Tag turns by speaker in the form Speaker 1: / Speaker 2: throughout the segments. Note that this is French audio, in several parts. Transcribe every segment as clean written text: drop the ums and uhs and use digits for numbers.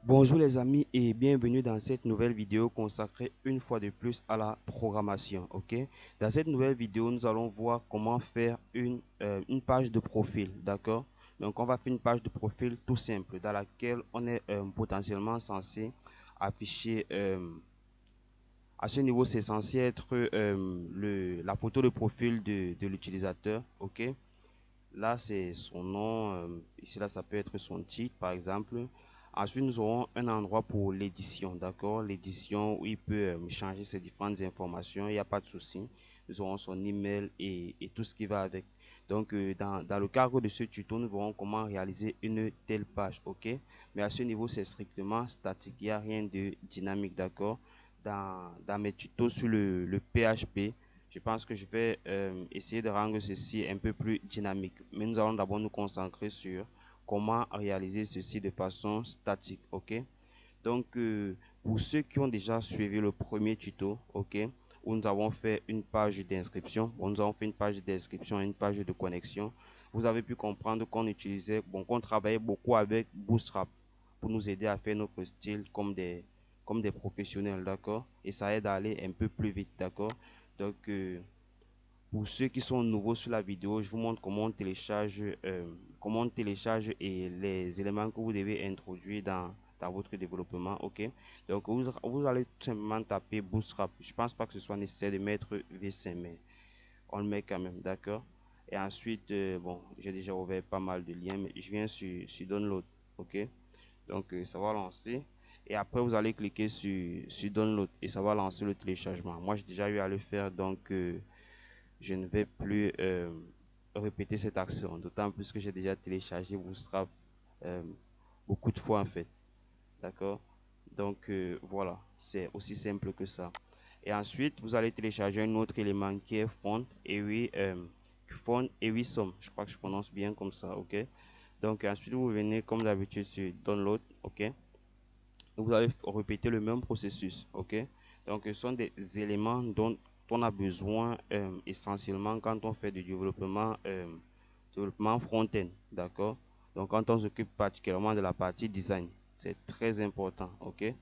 Speaker 1: Bonjour les amis et bienvenue dans cette nouvelle vidéo consacrée une fois de plus à la programmation. Ok, dans cette nouvelle vidéo, nous allons voir comment faire une page de profil. D'accord, donc on va faire une page de profil tout simple dans laquelle on est potentiellement censé afficher à ce niveau, c'est censé être la photo de profil de l'utilisateur. Ok, là, c'est son nom. Ici, là, ça peut être son titre, par exemple. Ensuite, nous aurons un endroit pour l'édition, d'accord? L'édition où il peut changer ses différentes informations, il n'y a pas de souci. Nous aurons son email et tout ce qui va avec. Donc, dans le cadre de ce tuto, nous verrons comment réaliser une telle page, ok? Mais à ce niveau, c'est strictement statique. Il n'y a rien de dynamique, d'accord? Dans mes tutos sur le PHP, je pense que je vais essayer de rendre ceci un peu plus dynamique. Mais nous allons d'abord nous concentrer sur comment réaliser ceci de façon statique. Ok. Donc, pour ceux qui ont déjà suivi le premier tuto, ok, où nous avons fait une page d'inscription, nous avons fait une page d'inscription et une page de connexion, vous avez pu comprendre qu'on utilisait, qu'on travaillait beaucoup avec Bootstrap pour nous aider à faire notre style comme des professionnels, d'accord? Et ça aide à aller un peu plus vite, d'accord? Donc, pour ceux qui sont nouveaux sur la vidéo, je vous montre comment on télécharge et les éléments que vous devez introduire dans votre développement. Ok, donc vous allez tout simplement taper Bootstrap. Je pense pas que ce soit nécessaire de mettre V5, mais on le met quand même, d'accord. Et ensuite, bon, j'ai déjà ouvert pas mal de liens, mais je viens sur Download. Ok, donc ça va lancer. Et après, vous allez cliquer sur Download et ça va lancer le téléchargement. Moi, j'ai déjà eu à le faire, donc je ne vais plus répéter cette action, d'autant plus que j'ai déjà téléchargé Bootstrap euh, beaucoup de fois en fait. D'accord? Donc voilà, c'est aussi simple que ça. Et ensuite, vous allez télécharger un autre élément qui est Font et Wisom. Je crois que je prononce bien comme ça, ok? Donc ensuite, vous venez comme d'habitude sur Download, ok? Vous allez répéter le même processus, ok? Donc ce sont des éléments dont on a besoin essentiellement quand on fait du développement front-end, d'accord? Donc quand on s'occupe particulièrement de la partie design, c'est très important, ok?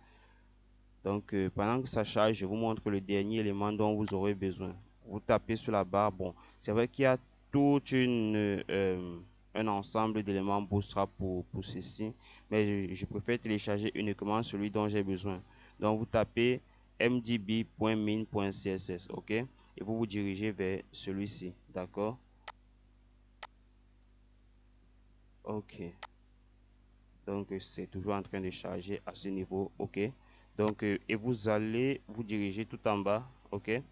Speaker 1: Donc pendant que ça charge, je vous montre le dernier élément dont vous aurez besoin. Vous tapez sur la barre, bon, c'est vrai qu'il y a toute un ensemble d'éléments Bootstrap pour ceci, mais je préfère télécharger uniquement celui dont j'ai besoin. Donc vous tapez mdb.min.css, ok? Et vous vous dirigez vers celui-ci, d'accord? Ok. Donc c'est toujours en train de charger à ce niveau, ok? Donc et vous allez vous diriger tout en bas, ok?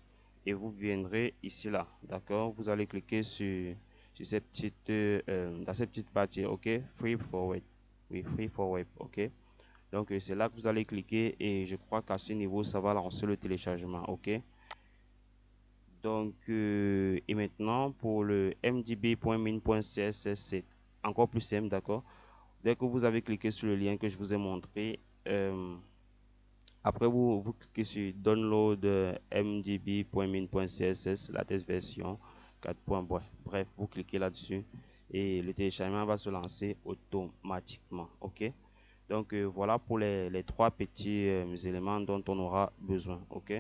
Speaker 1: Et vous viendrez ici là, d'accord? Vous allez cliquer sur cette petite dans cette petite partie, ok? Free forward, oui, free forward, ok? Donc c'est là que vous allez cliquer et je crois qu'à ce niveau ça va lancer le téléchargement, ok? Donc et maintenant pour le mdb.min.css, c'est encore plus simple, d'accord? Dès que vous avez cliqué sur le lien que je vous ai montré, après vous cliquez sur download mdb.min.css, la test version 4. Bref, vous cliquez là-dessus et le téléchargement va se lancer automatiquement. Ok, donc voilà pour les trois petits éléments dont on aura besoin. Ok,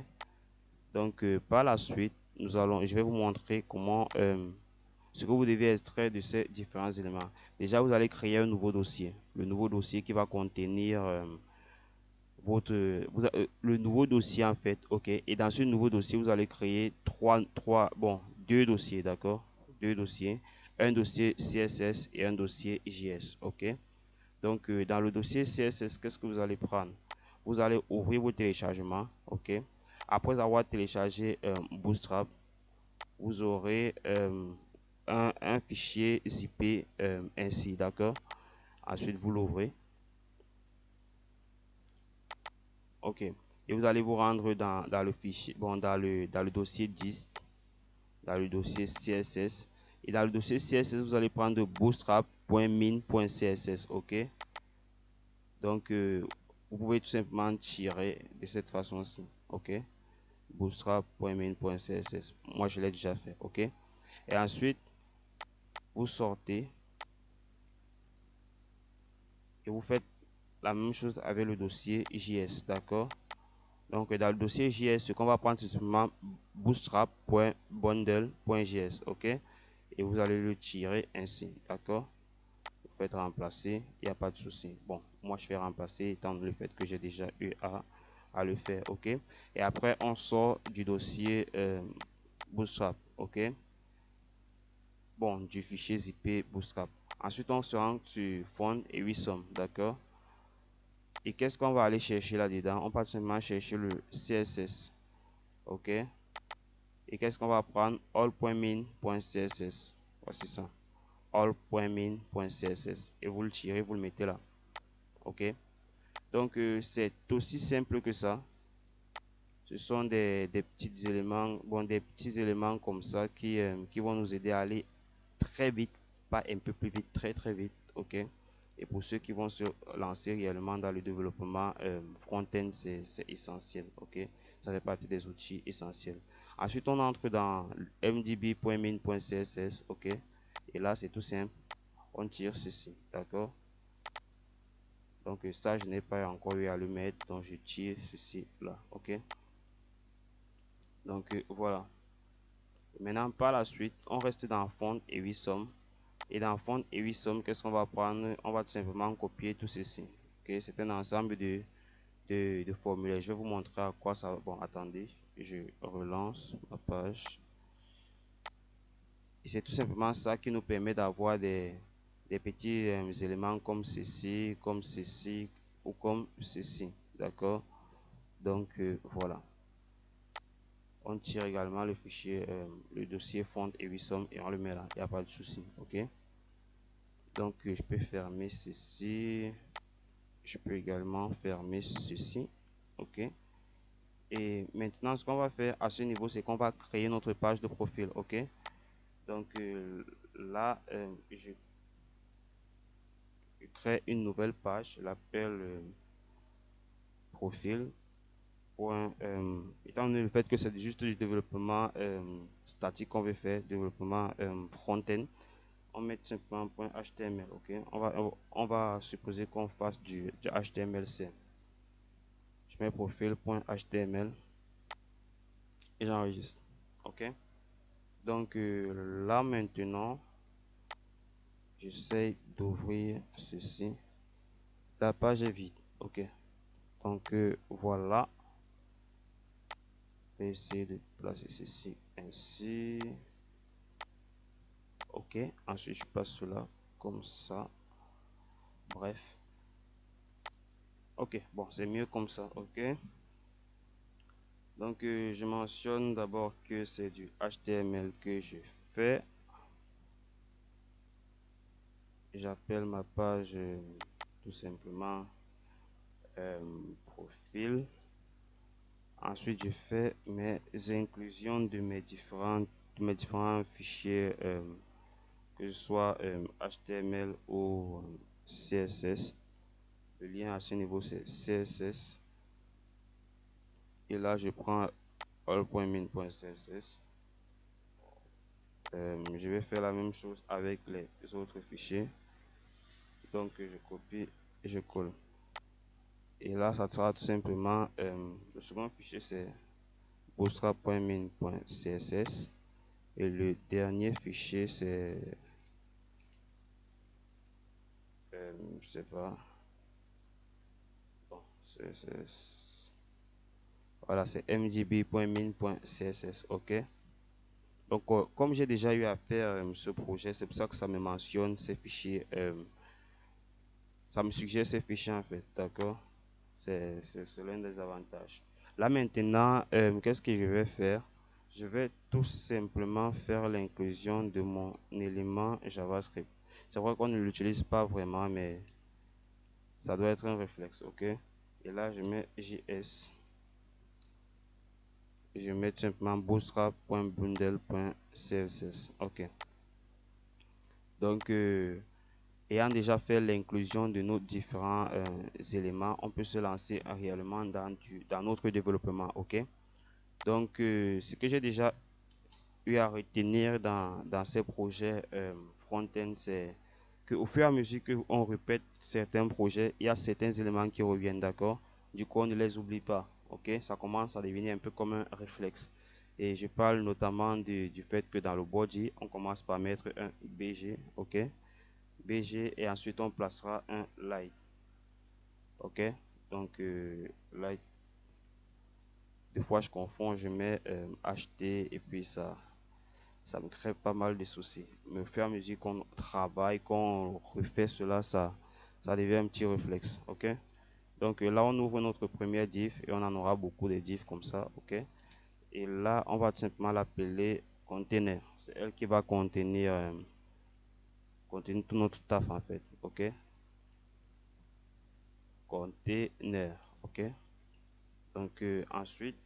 Speaker 1: donc par la suite, je vais vous montrer comment ce que vous devez extraire de ces différents éléments. Déjà, vous allez créer un nouveau dossier. Le nouveau dossier qui va contenir le nouveau dossier en fait. Ok. Et dans ce nouveau dossier, vous allez créer deux dossiers, d'accord? Deux dossiers. Un dossier CSS et un dossier JS. Ok. Donc, dans le dossier CSS, qu'est-ce que vous allez prendre? Vous allez ouvrir vos téléchargements. Ok. Après avoir téléchargé Bootstrap, vous aurez un fichier zippé ainsi, d'accord? Ensuite, vous l'ouvrez. OK. Et vous allez vous rendre dans le fichier, bon, dans le dossier 10, dans le dossier CSS. Et dans le dossier CSS, vous allez prendre bootstrap.min.css, OK? Donc, vous pouvez tout simplement tirer de cette façon-ci, OK? Bootstrap.min.css. Moi, je l'ai déjà fait, OK? Et ensuite, vous sortez et vous faites la même chose avec le dossier JS, d'accord? Donc, dans le dossier JS, ce qu'on va prendre, c'est simplement bootstrap.bundle.js, ok? Et vous allez le tirer ainsi, d'accord? Vous faites remplacer, il n'y a pas de souci. Bon, moi, je vais remplacer étant donné le fait que j'ai déjà eu à le faire, ok? Et après, on sort du dossier Bootstrap, ok? Bon, du fichier zippé Bootstrap. Ensuite, on se rend sur Font et Wisom, d'accord? Et qu'est-ce qu'on va aller chercher là-dedans? On va tout simplement chercher le CSS, ok? Et qu'est-ce qu'on va prendre? All.min.css. Voici ça. All.min.css. Et vous le tirez, vous le mettez là, ok? Donc, c'est aussi simple que ça. Ce sont des petits éléments, bon, des petits éléments comme ça qui vont nous aider à aller très vite, pas un peu plus vite, très très vite, ok? Et pour ceux qui vont se lancer réellement dans le développement front-end, c'est essentiel, ok? Ça fait partie des outils essentiels. Ensuite, on entre dans mdb.min.css, ok? Et là, c'est tout simple. On tire ceci, d'accord? Donc ça, je n'ai pas encore eu à le mettre, donc je tire ceci là, ok? Donc voilà. Maintenant, par la suite, on reste dans Font et Wisom. Et dans Font et Wisom, qu'est-ce qu'on va prendre? On va tout simplement copier tout ceci. Ok, c'est un ensemble de formulaires. Je vais vous montrer à quoi ça va. Bon, attendez, je relance ma page. Et c'est tout simplement ça qui nous permet d'avoir des petits éléments comme ceci ou comme ceci. D'accord? Donc, voilà. On tire également le fichier, le dossier font et Wisom et on le met là. Il n'y a pas de souci. Ok? Donc, je peux fermer ceci. Je peux également fermer ceci. Ok? Et maintenant, ce qu'on va faire à ce niveau, c'est qu'on va créer notre page de profil. Ok? Donc, là, je crée une nouvelle page. Je l'appelle profil. Étant donné le fait que c'est juste du développement statique qu'on veut faire, développement front-end, on met simplement .html, ok? On va supposer qu'on fasse du HTML5. Je mets profil.html et j'enregistre, ok? Donc là maintenant, j'essaie d'ouvrir ceci. La page est vide, ok? Donc voilà. Je vais essayer de placer ceci ainsi. Ok, ensuite je passe cela comme ça. Bref. Ok, bon, c'est mieux comme ça, ok. Donc, je mentionne d'abord que c'est du HTML que je fais. J'appelle ma page tout simplement profil. Ensuite, je fais mes inclusions de mes différents fichiers, que ce soit HTML ou CSS. Le lien à ce niveau, c'est CSS. Et là, je prends all.min.css. Je vais faire la même chose avec les autres fichiers. Donc, je copie et je colle. Et là, ça sera tout simplement, le second fichier, c'est bootstrap.min.css. Et le dernier fichier, c'est, je sais pas, bon, voilà, c'est mdb.min.css, ok. Donc, comme j'ai déjà eu à faire ce projet, c'est pour ça que ça me mentionne ces fichiers, ça me suggère ces fichiers en fait, d'accord. C'est l'un des avantages. Là maintenant, qu'est-ce que je vais faire? Je vais tout simplement faire l'inclusion de mon élément JavaScript. C'est vrai qu'on ne l'utilise pas vraiment, mais ça doit être un réflexe, ok? Et là, je mets JS. Je mets tout simplement bootstrap.bundle.css, ok? Donc, ayant déjà fait l'inclusion de nos différents éléments, on peut se lancer réellement dans notre développement, ok? Donc, ce que j'ai déjà eu à retenir dans ces projets front-end, c'est que au fur et à mesure qu'on répète certains projets, il y a certains éléments qui reviennent, d'accord? Du coup, on ne les oublie pas, ok? Ça commence à devenir un peu comme un réflexe. Et je parle notamment du fait que dans le body, on commence par mettre un BG, ok? BG et ensuite on placera un light, ok? Donc, light, des fois je confonds, je mets HT et puis ça me crée pas mal de soucis. Mais au fur et à mesure qu'on travaille, qu'on refait cela, ça devient un petit réflexe, ok? Donc là, on ouvre notre première div et on en aura beaucoup de divs comme ça, ok? Et là, on va tout simplement l'appeler container. C'est elle qui va contenir tout notre taf en fait, ok? Container, ok? Donc ensuite,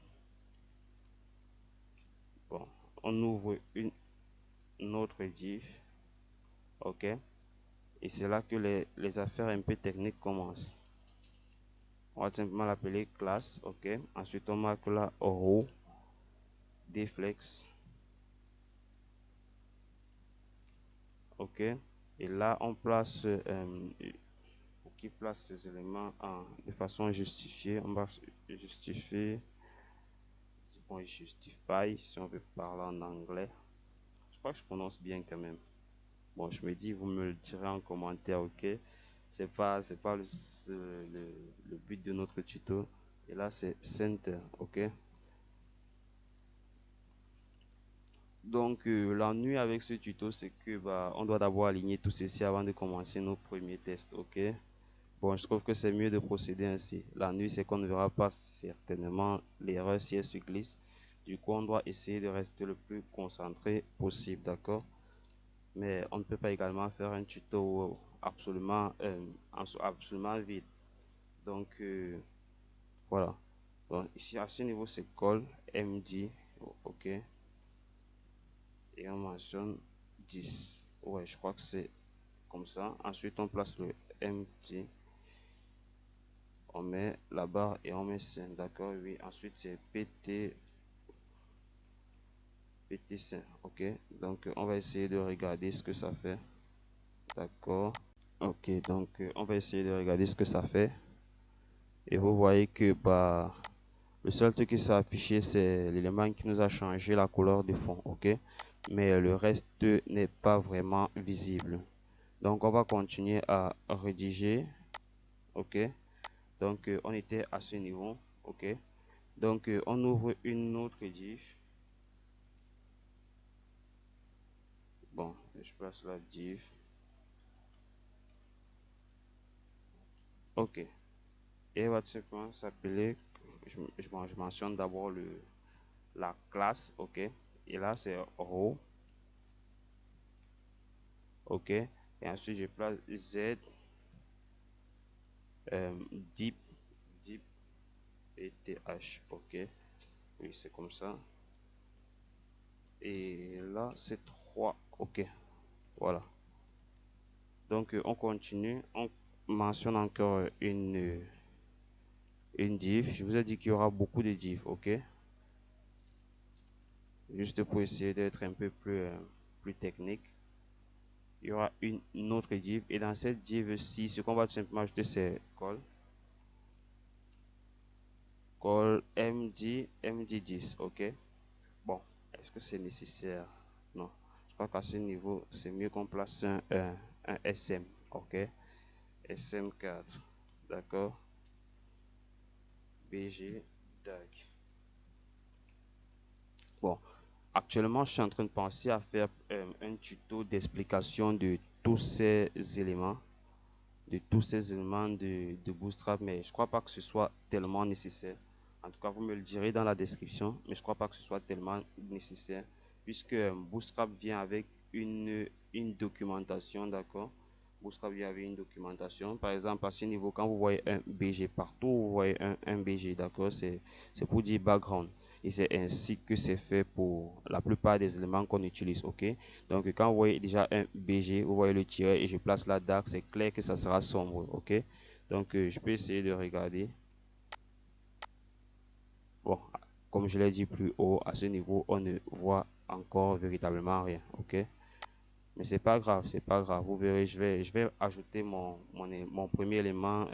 Speaker 1: bon, on ouvre une autre div, ok? Et c'est là que les affaires un peu techniques commencent. On va simplement l'appeler classe, ok? Ensuite, on marque là row, deflex, ok? Et là, on place, pour qu'il place ces éléments de façon justifiée, on va justifier, bon, justify, si on veut parler en anglais. Je crois que je prononce bien quand même. Bon, je me dis, vous me le direz en commentaire, ok? C'est pas le but de notre tuto. Et là, c'est center, ok? Donc, l'ennui avec ce tuto, c'est que on doit d'abord aligner tout ceci avant de commencer nos premiers tests, ok? Bon, je trouve que c'est mieux de procéder ainsi. L'ennui, c'est qu'on ne verra pas certainement l'erreur si elle se glisse. Du coup, on doit essayer de rester le plus concentré possible, d'accord? Mais on ne peut pas également faire un tuto absolument vide. Donc, voilà. Donc, ici, à ce niveau, c'est call, MD, ok? Et on mentionne 10. Ouais, je crois que c'est comme ça. Ensuite, on place le MT. On met la barre et on met 5. D'accord, oui. Ensuite, c'est PT5. Ok. Donc, on va essayer de regarder ce que ça fait. D'accord. Ok, donc on va essayer de regarder ce que ça fait. Et vous voyez que le seul truc qui s'est affiché, c'est l'élément qui nous a changé la couleur de fond. Ok. Mais le reste n'est pas vraiment visible. Donc, on va continuer à rédiger. OK. Donc, on était à ce niveau. OK. Donc, on ouvre une autre div. Bon, je place la div. OK. Et elle va tout simplement s'appeler, je mentionne d'abord la classe. OK. Et là, c'est row. OK. Et ensuite, je place Z, deep, deep et TH. OK. Oui, c'est comme ça. Et là, c'est 3. OK. Voilà. Donc, on continue. On mentionne encore une div. Je vous ai dit qu'il y aura beaucoup de divs, ok? Juste pour essayer d'être un peu plus technique. Il y aura une autre div. Et dans cette div-ci, ce qu'on va tout simplement ajouter, c'est call MD10, ok? Bon, est-ce que c'est nécessaire? Non. Je crois qu'à ce niveau, c'est mieux qu'on place un SM, ok? SM4, d'accord? BG, DAG. Bon, actuellement, je suis en train de penser à faire un tuto d'explication de tous ces éléments de Bootstrap, mais je ne crois pas que ce soit tellement nécessaire. En tout cas, vous me le direz dans la description, mais je ne crois pas que ce soit tellement nécessaire, puisque Bootstrap vient avec une documentation, d'accord? Bootstrap vient avec une documentation. Par exemple, à ce niveau, quand vous voyez un BG partout, vous voyez un BG, d'accord? C'est pour dire background. Et c'est ainsi que c'est fait pour la plupart des éléments qu'on utilise, ok? Donc quand vous voyez déjà un BG, vous voyez le tiret et je place la dark, c'est clair que ça sera sombre, ok? Donc je peux essayer de regarder. Bon, comme je l'ai dit plus haut, à ce niveau, on ne voit encore véritablement rien, ok? Mais c'est pas grave, c'est pas grave. Vous verrez, je vais ajouter mon premier élément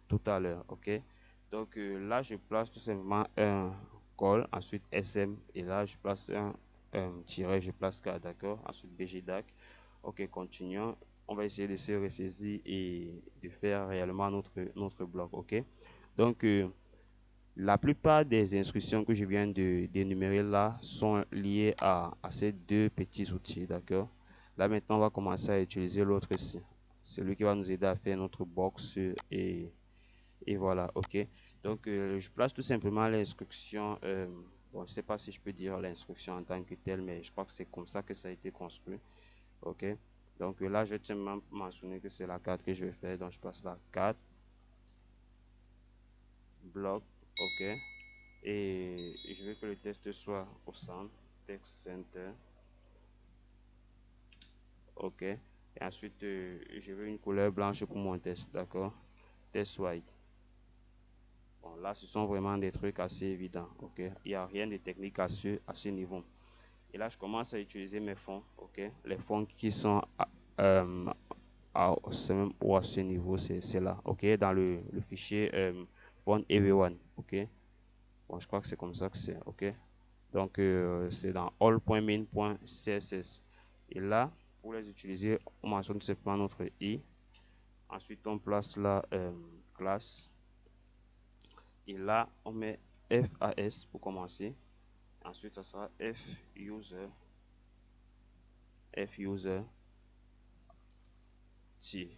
Speaker 1: tout à l'heure, ok? Donc là, je place tout simplement un col, ensuite SM, et là, je place un tiret, je place K, d'accord? Ensuite, BGDAC. Ok, continuons. On va essayer de se ressaisir et de faire réellement notre bloc, ok? Donc, la plupart des instructions que je viens d'énumérer là sont liées à ces deux petits outils, d'accord? Là, maintenant, on va commencer à utiliser l'autre ici. Celui qui va nous aider à faire notre box et voilà, ok. Donc, je place tout simplement l'instruction. Bon, je ne sais pas si je peux dire l'instruction en tant que telle, mais je crois que c'est comme ça que ça a été construit, ok. Donc là, je vais tout simplement mentionner que c'est la carte que je vais faire. Donc, je passe la 4, bloc, ok. Et je veux que le test soit au centre, text center, ok. Et ensuite, je veux une couleur blanche pour mon test, d'accord. Test white. Bon, là, ce sont vraiment des trucs assez évidents, ok. Il n'y a rien de technique à ce niveau. Et là, je commence à utiliser mes fonds, ok. Les fonds qui sont ou à ce niveau, c'est là, ok. Dans le fichier font EV1, ok. Bon, je crois que c'est comme ça que c'est, ok. Donc, c'est dans all.main.css. Et là, pour les utiliser, on mentionne simplement notre i. Ensuite, on place la classe. Et là, on met FAS pour commencer. Ensuite, ça sera FUser. FUser. T.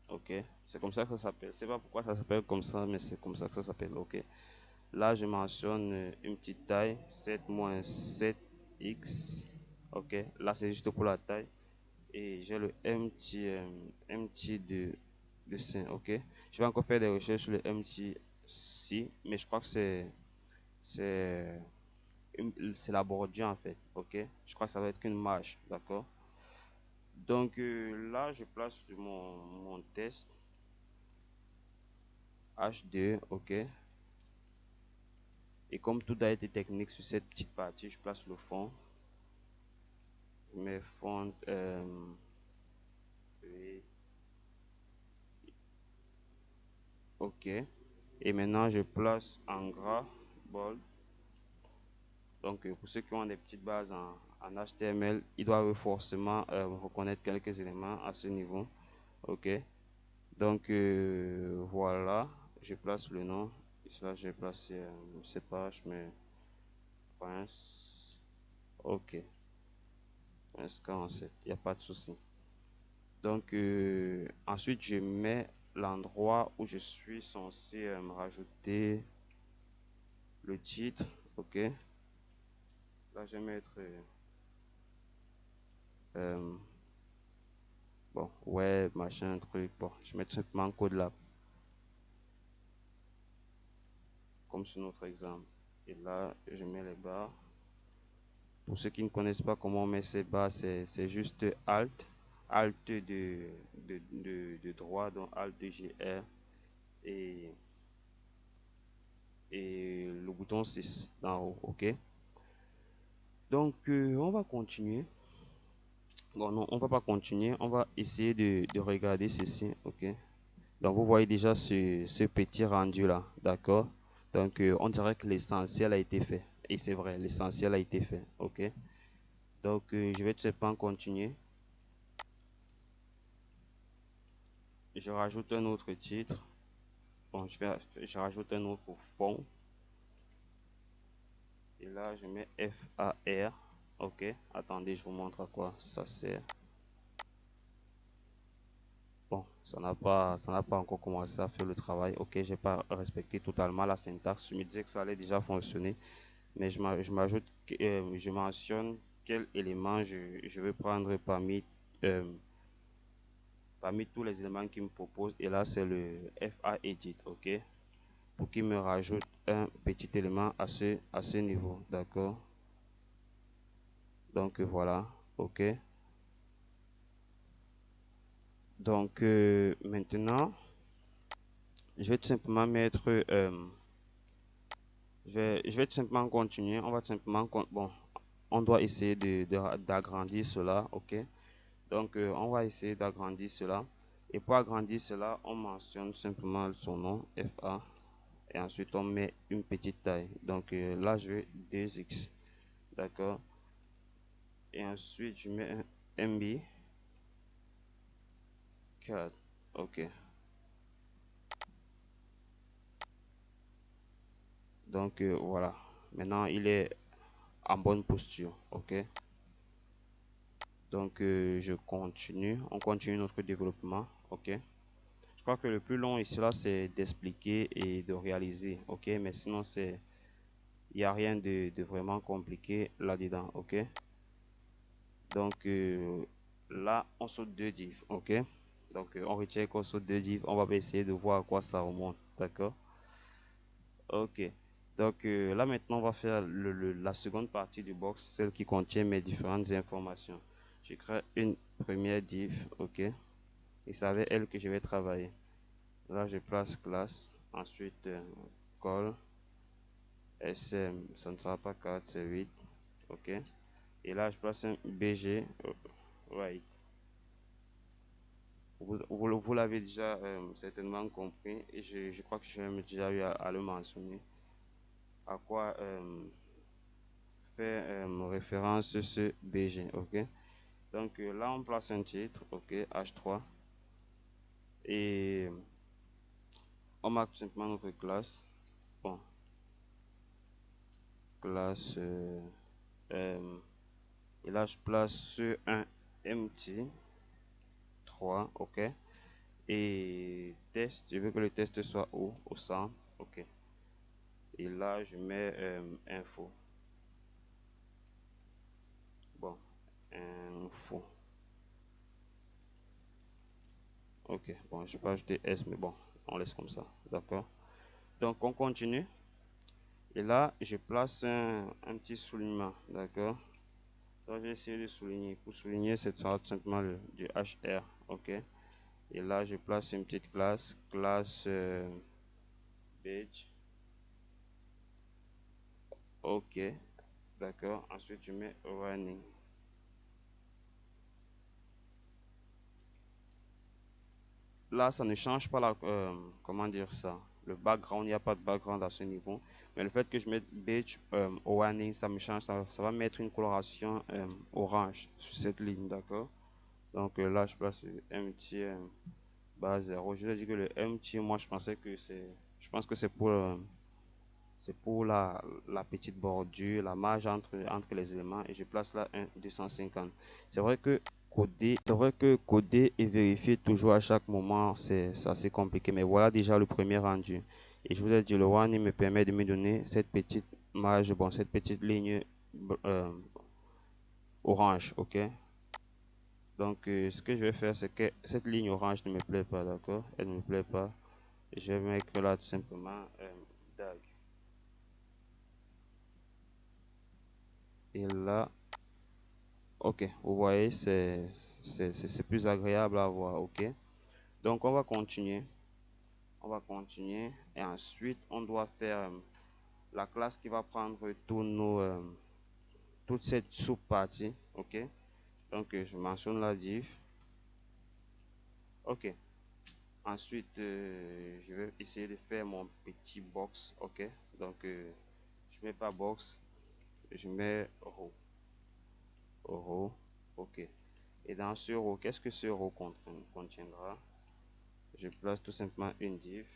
Speaker 1: Ok. C'est comme ça que ça s'appelle. Je sais pas pourquoi ça s'appelle comme ça, mais c'est comme ça que ça s'appelle. Ok. Là, je mentionne une petite taille, 7-7x. Ok. Là, c'est juste pour la taille. Et j'ai le MT de sein, ok. Je vais encore faire des recherches sur le MT-C, mais je crois que c'est c'est la bordure en fait, ok. Je crois que ça va être qu'une marge, d'accord. Donc là, je place mon test H2, ok. Et comme tout a été technique sur cette petite partie, je place le fond. Je mets fond ok. Et maintenant, je place en gras, bold. Donc, pour ceux qui ont des petites bases en HTML, ils doivent forcément reconnaître quelques éléments à ce niveau. OK. Donc, voilà. Je place le nom. Ici, là, je vais placer, je ne sais pas, je mets Prince. OK. Prince 47. Il n'y a pas de souci. Donc, ensuite, je mets l'endroit où je suis censé rajouter le titre. OK. Là, je vais mettre... bon, ouais, machin, truc. Bon, je mets tout simplement code là, comme sur notre exemple. Et là, je mets les barres. Pour ceux qui ne connaissent pas comment on met ces barres, c'est juste Alt, Alt de droit, donc Alt de GR et, et le bouton 6 d'en haut, ok? Donc, on va continuer. Bon, non, on va pas continuer, on va essayer de regarder ceci, ok? Donc, vous voyez déjà ce petit rendu là, d'accord? Donc, on dirait que l'essentiel a été fait. Et c'est vrai, l'essentiel a été fait, ok? Donc, je vais tout simplement continuer. Je rajoute un autre titre. Bon, je rajoute un autre fond. Et là, je mets FAR, ok? Attendez, je vous montre à quoi ça sert. Bon, ça n'a pas encore commencé à faire le travail. Ok, j'ai pas respecté totalement la syntaxe. Je me disais que ça allait déjà fonctionner. Mais je mentionne quel élément je veux prendre euh, parmi tous les éléments qu'il me propose. Et là, c'est le FA Edit, ok? Pour qu'il me rajoute un petit élément à ce niveau, d'accord? Donc voilà, ok? Donc maintenant, je vais tout simplement mettre, je vais tout simplement continuer. On va tout simplement, bon, on doit essayer d'agrandir cela, ok? Donc, on va essayer d'agrandir cela. Et pour agrandir cela, on mentionne simplement son nom, FA. Et ensuite, on met une petite taille. Donc, là, je vais 2x. D'accord. Et ensuite, je mets un MB 4. OK. Donc, voilà. Maintenant, il est en bonne posture. OK. Donc, je continue. On continue notre développement. OK. Je crois que le plus long ici, là, c'est d'expliquer et de réaliser. OK. Mais sinon, il n'y a rien de vraiment compliqué là-dedans. OK. Donc, là, on saute deux divs. OK. Donc, on retient qu'on saute deux divs. On va essayer de voir à quoi ça remonte. D'accord. OK. Donc, là, maintenant, on va faire la seconde partie du box, celle qui contient mes différentes informations. Je crée une première div. OK. Et c'est avec elle que je vais travailler. Là, je place classe. Ensuite, call. SM, ça ne sera pas 4, c'est 8. OK. Et là, je place un BG. Right. Vous l'avez déjà certainement compris. Et je crois que j'ai déjà eu à le mentionner. À quoi fait référence ce BG. OK. Donc là, on place un titre. OK. H3. Et on marque tout simplement notre classe. Bon. Classe. Et là, je place un MT 3. OK. Et test, je veux que le test soit au centre. OK. Et là, je mets info. Bon, info. OK. Bon, je peux ajouter S, mais bon, on laisse comme ça. D'accord. Donc, on continue. Et là, je place un petit soulignement. D'accord. Donc, je vais essayer de souligner. Pour souligner, c'est tout simplement du HR. OK. Et là, je place une petite classe. Classe page. OK. D'accord. Ensuite, je mets running. Là, ça ne change pas la, comment dire ça, le background, il n'y a pas de background à ce niveau. Mais le fait que je mette beige au warning, ça me change, ça va mettre une coloration orange sur cette ligne, d'accord? Donc là, je place le MT bas 0. Je lui ai dit que le MT, moi, je pense que c'est pour la petite bordure, la marge entre les éléments, et je place là un 250. C'est vrai que coder et vérifier toujours à chaque moment, c'est assez compliqué, mais voilà déjà le premier rendu. Et je vous ai dit, le one, il me permet de me donner cette petite marge, bon, cette petite ligne euh, orange, ok? Donc, ce que je vais faire, c'est que cette ligne orange ne me plaît pas, d'accord? Elle ne me plaît pas. Je vais mettre là tout simplement DAG. Et là, ok, vous voyez, c'est plus agréable à voir, ok? Donc, on va continuer. On va continuer. Et ensuite, on doit faire la classe qui va prendre toute cette sous-partie, ok? Donc, je mentionne la div. Ok. Ensuite, je vais essayer de faire mon petit box, ok? Donc, je mets pas box, je mets row. Row, ok. Et dans ce row, qu'est-ce que ce row contiendra? Je place tout simplement une div.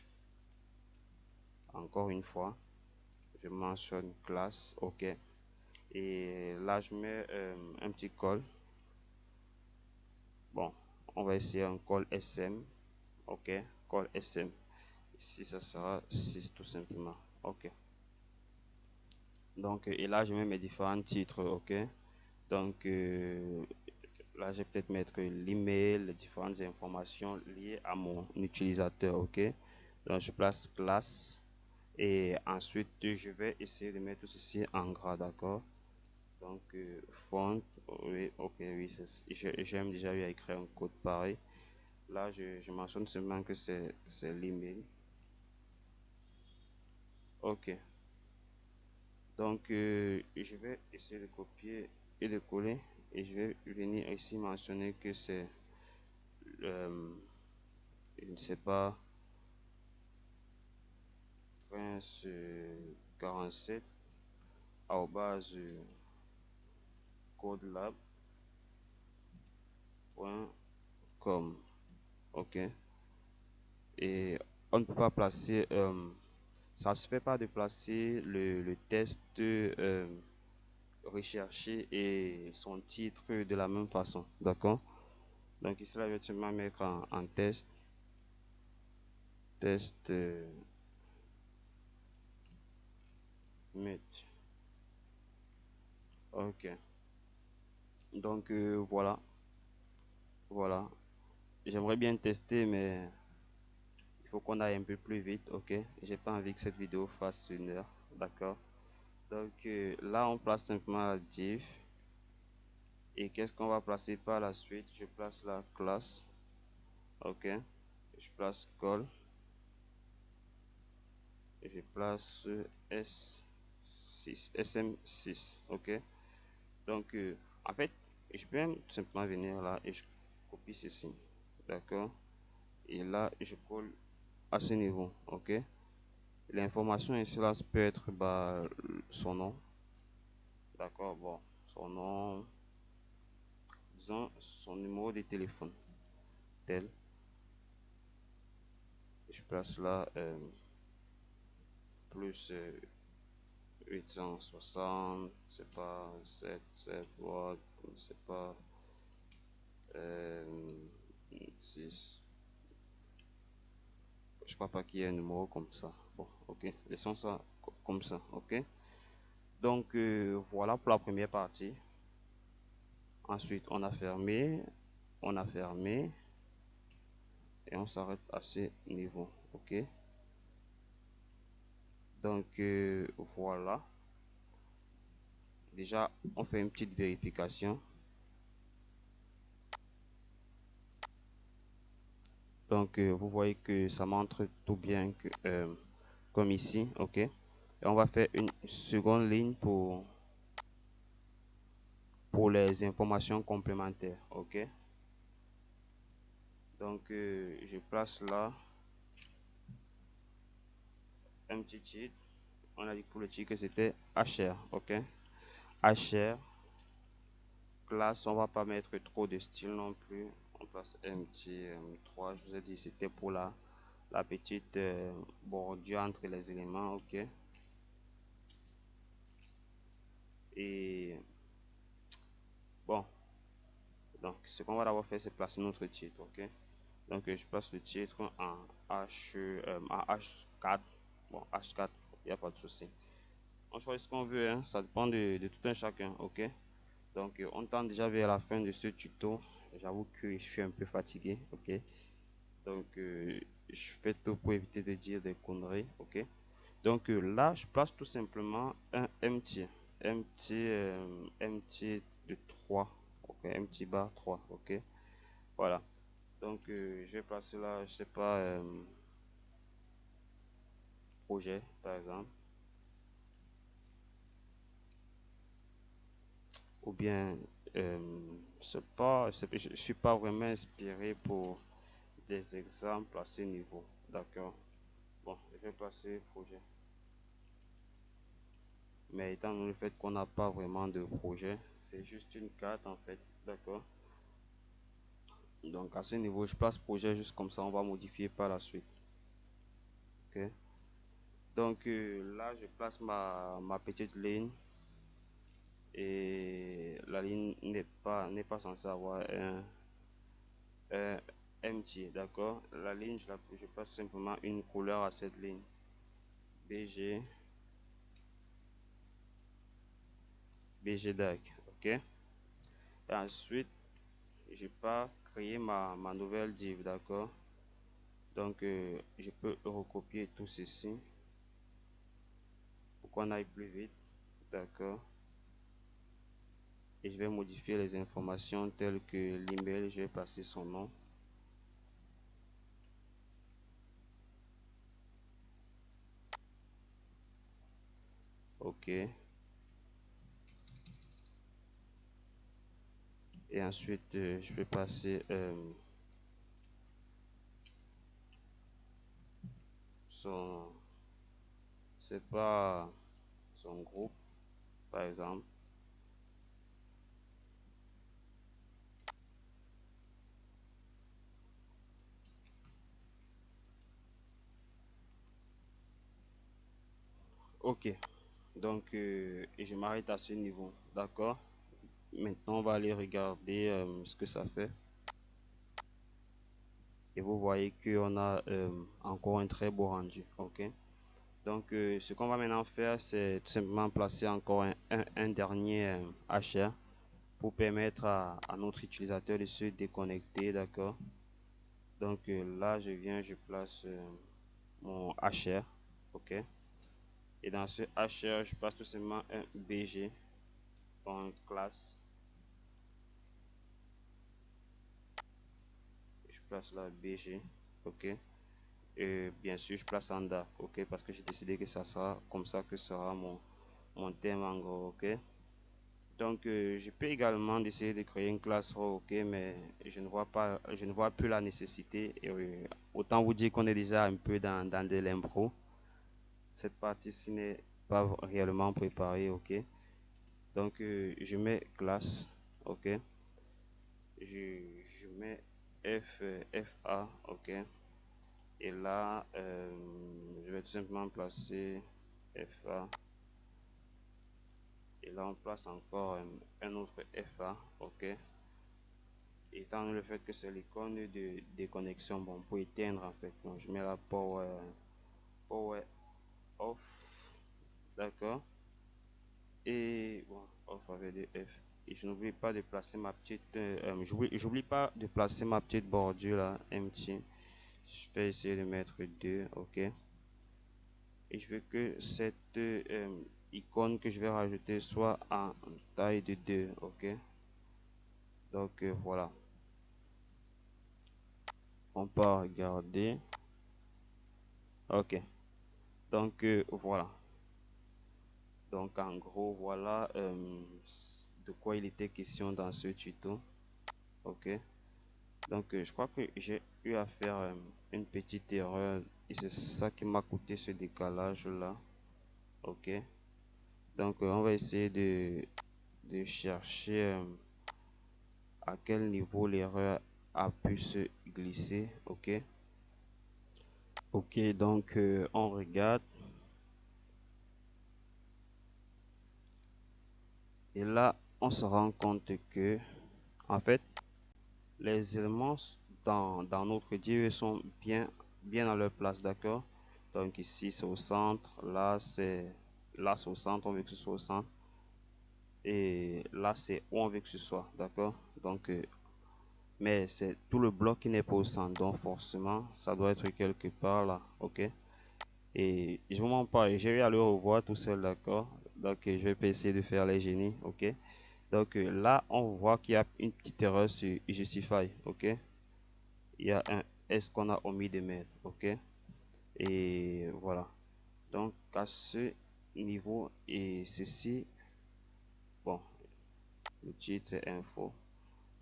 Speaker 1: Encore une fois, je mentionne classe, ok. Et là, je mets un petit call. Bon, on va essayer un call SM, ok. Call SM. Ici, ça sera 6 tout simplement, ok. Donc, et là, je mets mes différents titres, ok. Donc, là, je vais peut-être mettre l'email, les différentes informations liées à mon utilisateur, ok. Donc, je place classe. Et ensuite, je vais essayer de mettre tout ceci en gras, d'accord? Donc, font, oui, ok, oui, j'aime déjà eu à écrire un code pareil. Là, je mentionne seulement que c'est l'email. Ok. Donc, je vais essayer de copier et de coller. et je vais venir ici mentionner que c'est je ne sais pas, prince 47 codelab.com. Ok, et on ne peut pas placer ça se fait pas de placer le test recherché et son titre de la même façon, d'accord. Donc ici là je vais seulement mettre en test met. Ok, donc voilà, j'aimerais bien tester mais il faut qu'on aille un peu plus vite. Ok, j'ai pas envie que cette vidéo fasse 1 heure, d'accord. Donc là on place simplement la div, et qu'est-ce qu'on va placer par la suite? Je place la classe. Ok, je place call et je place S6 SM6. Ok, donc en fait je peux même tout simplement venir là et je copie ceci, d'accord, et là je colle à ce niveau. Ok, l'information ici là peut être bah, son nom, d'accord, bon, son nom, disons son numéro de téléphone tel, je place là plus 860, c'est pas 7 watts, c'est pas 6, je crois pas qu'il y ait un numéro comme ça. Bon, ok, laissons ça comme ça. Ok, donc voilà pour la première partie. Ensuite on a fermé et on s'arrête à ce niveau. Ok, donc voilà, déjà on fait une petite vérification. Donc vous voyez que ça montre tout bien que, comme ici. Ok, et on va faire une seconde ligne pour les informations complémentaires. Ok, donc je place là un petit titre. On a dit pour le titre que c'était HR. Ok, HR classe, on va pas mettre trop de style non plus, on place un petit 3. Je vous ai dit c'était pour la petite bordure entre les éléments. Ok, et bon, donc ce qu'on va d'abord faire c'est placer notre titre. Ok, donc je place le titre en H4. Bon, H4, il n'y a pas de souci, on choisit ce qu'on veut, hein. Ça dépend de tout un chacun. Ok, donc on tend déjà vers la fin de ce tuto. J'avoue que je suis un peu fatigué. Ok, donc je fais tout pour éviter de dire des conneries. Ok, donc là je place tout simplement un empty de 3. Ok, empty bar 3. Ok, voilà, donc je vais placer là, je sais pas, projet par exemple, ou bien je suis pas vraiment inspiré pour des exemples à ce niveau, d'accord. Bon, je vais passer projet, mais étant donné le fait qu'on n'a pas vraiment de projet, c'est juste une carte en fait, d'accord. Donc à ce niveau je place projet juste comme ça, on va modifier par la suite. Ok, donc là je place ma petite ligne, et la ligne n'est pas censée avoir un empty, d'accord. La ligne je passe simplement une couleur à cette ligne, bg dark. Ok, et ensuite je pas créer ma nouvelle div, d'accord. Donc je peux recopier tout ceci pour qu'on aille plus vite, d'accord, et je vais modifier les informations telles que l'email, je vais passer son nom. Ok, Et ensuite, je vais passer son, c'est pas son groupe, par exemple. Ok, donc et je m'arrête à ce niveau, d'accord? Maintenant, on va aller regarder ce que ça fait. Et vous voyez qu'on a encore un très beau rendu, ok? Donc, ce qu'on va maintenant faire, c'est tout simplement placer encore un dernier HR pour permettre à notre utilisateur de se déconnecter, d'accord? Donc là, je viens, je place mon HR, ok? Et dans ce HR, je passe tout simplement un BG, en classe. Je place là BG, ok? Et bien sûr, je place en DAC, ok? Parce que j'ai décidé que ça sera comme ça que sera mon thème en gros, ok? Donc, je peux également essayer de créer une classe raw, ok, mais je ne vois plus la nécessité. Et autant vous dire qu'on est déjà un peu dans de l'impro. Cette partie-ci n'est pas réellement préparée, ok. Donc, je mets classe, ok. Je mets FA, ok. Et là, je vais tout simplement placer FA. Et là, on place encore un autre FA, ok. Étant donné le fait que c'est l'icône de déconnexion, bon, pour éteindre en fait. Donc, je mets la power off, d'accord. Et bon, off avec des F. Et je n'oublie pas de placer ma petite, j'oublie pas de placer ma petite bordure là, empty. Je vais essayer de mettre 2, ok. Et je veux que cette icône que je vais rajouter soit en taille de 2, ok. Donc voilà, on peut regarder, ok. Donc voilà. Donc en gros, voilà de quoi il était question dans ce tuto. Ok. Donc je crois que j'ai eu à faire une petite erreur et c'est ça qui m'a coûté ce décalage là. Ok. Donc on va essayer de chercher à quel niveau l'erreur a pu se glisser. Ok. Ok, donc on regarde. Et là, on se rend compte que, en fait, les éléments dans notre dieu sont bien à leur place, d'accord? Donc ici, c'est au centre. Là, c'est au centre, on veut que ce soit au centre. Et là, c'est où on veut que ce soit, d'accord? Donc, mais c'est tout le bloc qui n'est pas au centre. Donc, forcément, ça doit être quelque part là, ok? Et je vous mens pas, j'ai eu à le revoir tout seul, d'accord? Donc, je vais pas essayer de faire les génies, ok? Donc, là, on voit qu'il y a une petite erreur sur Justify, ok? Il y a un S qu'on a omis de mettre, ok? Et voilà. Donc, à ce niveau, et ceci, bon, le titre c'est info.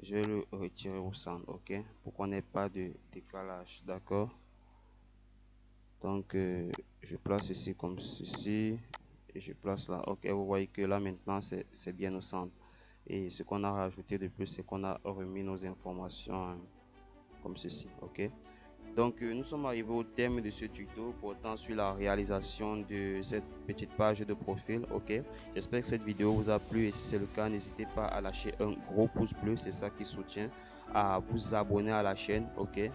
Speaker 1: Je vais le retirer au centre, ok? Pour qu'on n'ait pas de décalage, d'accord? Donc, je place ici comme ceci. Et je place là. Ok, vous voyez que là maintenant, c'est bien au centre. Et ce qu'on a rajouté de plus, c'est qu'on a remis nos informations hein, comme ceci, ok? Donc, nous sommes arrivés au terme de ce tuto portant sur la réalisation de cette petite page de profil. Ok, j'espère que cette vidéo vous a plu et si c'est le cas, n'hésitez pas à lâcher un gros pouce bleu, c'est ça qui soutient, à vous abonner à la chaîne. Ok,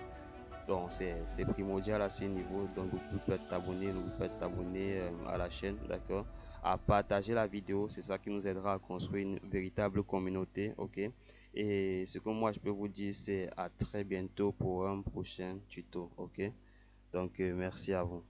Speaker 1: donc c'est primordial à ce niveau. Donc, vous pouvez t'abonner, vous pouvez t'abonner à la chaîne, d'accord, à partager la vidéo, c'est ça qui nous aidera à construire une véritable communauté. Ok, et ce que moi je peux vous dire, c'est à très bientôt pour un prochain tuto. Ok, donc merci à vous.